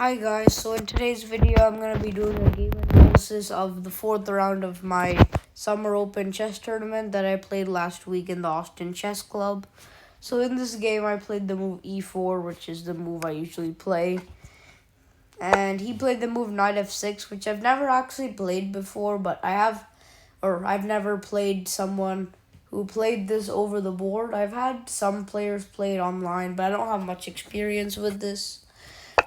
Hi guys, so in today's video I'm going to be doing a game analysis of the 4th round of my Summer Open chess tournament that I played last week in the Austin Chess Club. So in this game I played the move e4, which is the move I usually play. And he played the move knight f6, which I've never actually played before, but I've never played someone who played this over the board. I've had some players play it online, but I don't have much experience with this.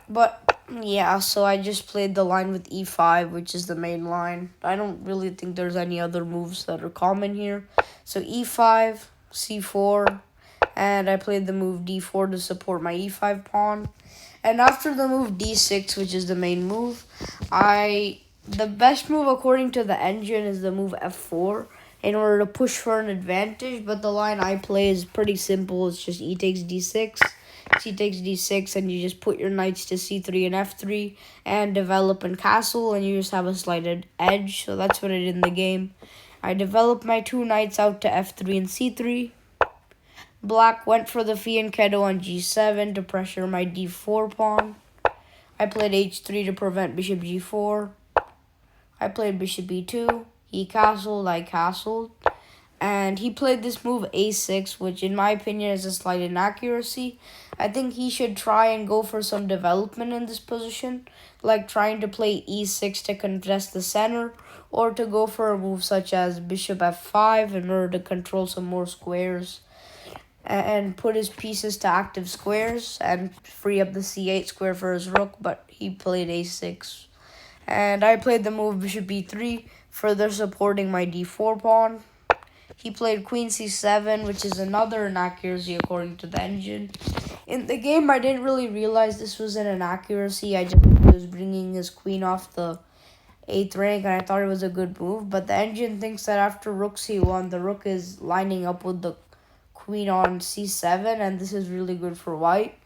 But yeah, so I just played the line with e5, which is the main line. I don't really think there's any other moves that are common here. So e5, c4, and I played the move d4 to support my e5 pawn. And after the move d6, which is the main move, the best move according to the engine is the move f4 in order to push for an advantage, but the line I play is pretty simple. It's just e takes d6. C takes d6, and you just put your knights to c3 and f3 and develop and castle, and you just have a slighted edge. So that's what I did in the game. I developed my two knights out to f3 and c3. Black went for the fianchetto on g7 to pressure my d4 pawn. I played h3 to prevent bishop g4. I played bishop e2. He castled, I castled. And he played this move a6, which in my opinion is a slight inaccuracy. I think he should try and go for some development in this position, like trying to play e6 to contest the center, or to go for a move such as bishop f5 in order to control some more squares and put his pieces to active squares and free up the c8 square for his rook, but he played a6. And I played the move bishop e3, further supporting my d4 pawn. He played queen c7, which is another inaccuracy according to the engine. In the game, I didn't really realize this was an inaccuracy. I just was bringing his queen off the 8th rank, and I thought it was a good move. But the engine thinks that after rook c1, the rook is lining up with the queen on c7, and this is really good for white.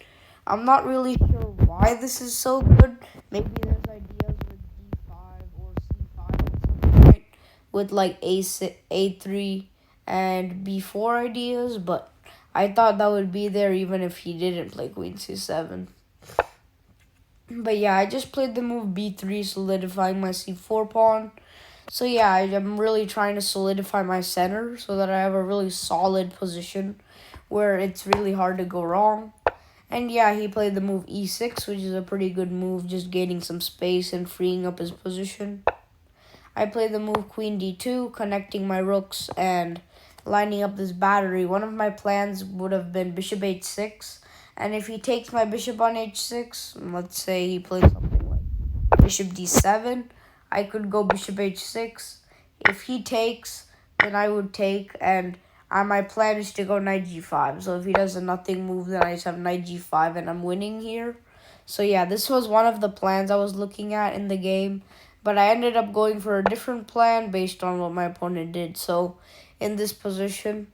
I'm not really sure why this is so good. Maybe there's ideas with d5 or c5 at some point with like a3 and b4 ideas, but I thought that would be there even if he didn't play queen c7. But yeah, I just played the move b3, solidifying my c4 pawn. So yeah, I'm really trying to solidify my center so that I have a really solid position where it's really hard to go wrong. And yeah, he played the move e6, which is a pretty good move, just gaining some space and freeing up his position. I played the move queen d2, connecting my rooks and lining up this battery. One of my plans would have been bishop h6, and if he takes my bishop on h6, let's say he plays something like bishop d7, I could go bishop h6. If he takes, then I would take, and my plan is to go knight g5. So if he does a nothing move, then I just have knight g5, and I'm winning here. So yeah, this was one of the plans I was looking at in the game, but I ended up going for a different plan based on what my opponent did. So in this position,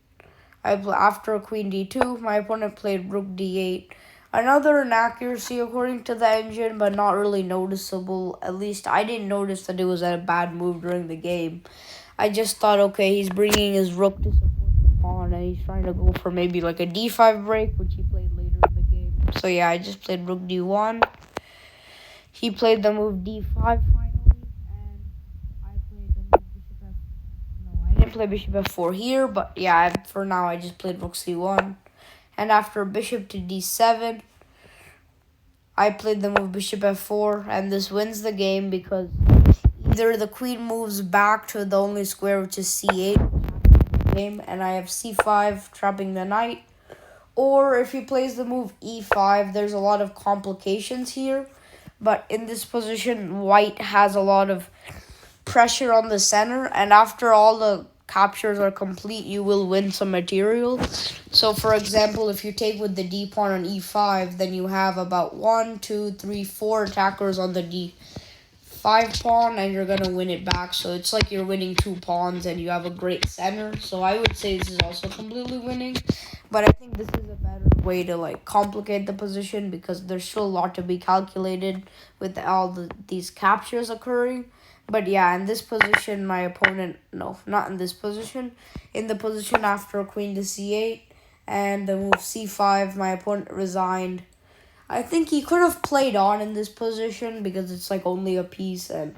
after queen d2, my opponent played rook d8. Another inaccuracy according to the engine, but not really noticeable. At least I didn't notice that it was a bad move during the game. I just thought, okay, he's bringing his rook to support the pawn, and he's trying to go for maybe like a d5 break, which he played later in the game. So yeah, I just played rook d1. He played the move d5 finally, and I played the move bishop f. No, I didn't play bishop f4 here, but yeah, for now I just played rook c1. And after bishop to d7, I played the move bishop f4, and this wins the game because either the queen moves back to the only square, which is c8, game, and I have c5 trapping the knight. Or if he plays the move e5, there's a lot of complications here. But in this position, white has a lot of pressure on the center, and after all the captures are complete, you will win some material. So for example, if you take with the d pawn on e5, then you have about 1, 2, 3, 4 attackers on the d5 pawn, and you're gonna win it back. So it's like you're winning 2 pawns and you have a great center. So I would say this is also completely winning, but I think this is a better way to like complicate the position because there's still a lot to be calculated with all these captures occurring. But yeah, in this position, my opponent, no, not in this position, in the position after queen to c8 and the move c5, my opponent resigned. I think he could have played on in this position because it's like only a piece, and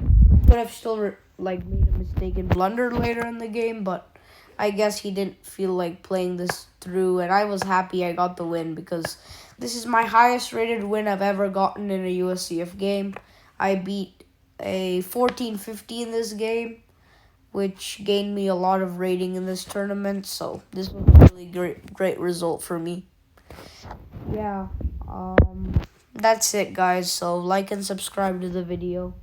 could have still like made a mistake and blundered later in the game, but I guess he didn't feel like playing this through, and I was happy I got the win because this is my highest rated win I've ever gotten in a USCF game. I beat a 14-50 in this game, which gained me a lot of rating in this tournament, so this was a really great result for me. Yeah, that's it, guys. So like and subscribe to the video.